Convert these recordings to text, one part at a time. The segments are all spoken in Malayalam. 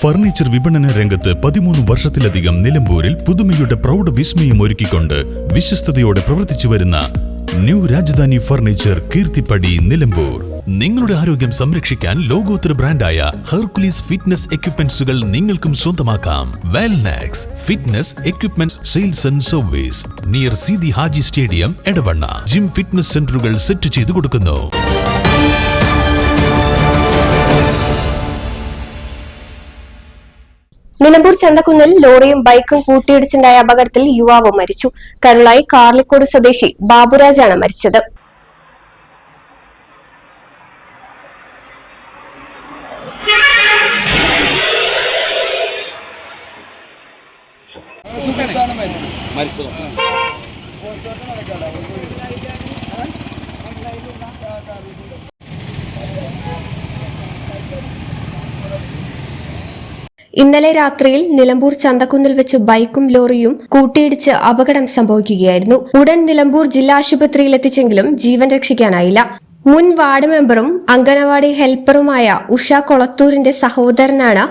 ഫർണിച്ചർ വിപണന രംഗത്ത് 13 വർഷത്തിലധികം നിലമ്പൂരിൽ പുതുമയുടെ പ്രൗഢ വിസ്മയം ഒരുക്കിക്കൊണ്ട് വിശ്വസ്തയോടെ പ്രവർത്തിച്ചു വരുന്ന ന്യൂ രാജധാനി ഫർണിച്ചർ കീർത്തിപ്പടി നിലമ്പൂർ. നിങ്ങളുടെ ആരോഗ്യം സംരക്ഷിക്കാൻ ലോകോത്തര ബ്രാൻഡായ ഹെർക്കുലീസ് ഫിറ്റ്നസ് എക്യുപ്മെന്റ്സുകൾ നിങ്ങൾക്കും സ്വന്തമാക്കാം. Wellnex fitness equipment sales and service near Seethi Haji stadium, Edavanna. Gym fitness സെന്ററുകൾ സെറ്റ് ചെയ്തു കൊടുക്കുന്നു. നിലമ്പൂർ ചന്തക്കുന്നിൽ ലോറിയും ബൈക്കും കൂട്ടിയിടിച്ചുണ്ടായ അപകടത്തിൽ യുവാവ് മരിച്ചു. കരുളായി കാർലിക്കോട് സ്വദേശി ബാബുരാജാണ് മരിച്ചത്. ഇന്നലെ രാത്രിയിൽ നിലമ്പൂർ ചന്തക്കുന്നിൽ വെച്ച് ബൈക്കും ലോറിയും കൂട്ടിയിടിച്ച് അപകടം സംഭവിക്കുകയായിരുന്നു. ഉടൻ നിലമ്പൂർ ജില്ലാ ആശുപത്രിയിൽ എത്തിച്ചെങ്കിലും ജീവൻ രക്ഷിക്കാനായില്ല. മുൻ വാർഡ് മെമ്പറും അംഗനവാടി ഹെൽപ്പറുമായ ഉഷ കൊളത്തൂരിന്റെ സഹോദരനാണ്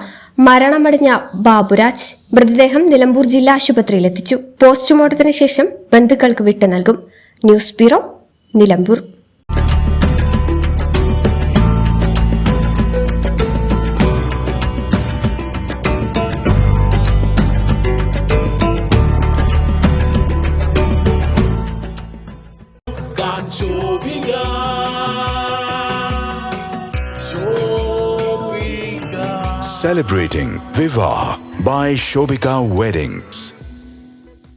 മരണമടഞ്ഞ ബാബുരാജ്. മൃതദേഹം നിലമ്പൂർ ജില്ലാ ആശുപത്രിയിൽ എത്തിച്ചു. പോസ്റ്റ്മോർട്ടത്തിന് ശേഷം ബന്ധുക്കൾക്ക് വിട്ടു നൽകും. News bureau, Nilambur. Celebrating Viva by Shobika Weddings.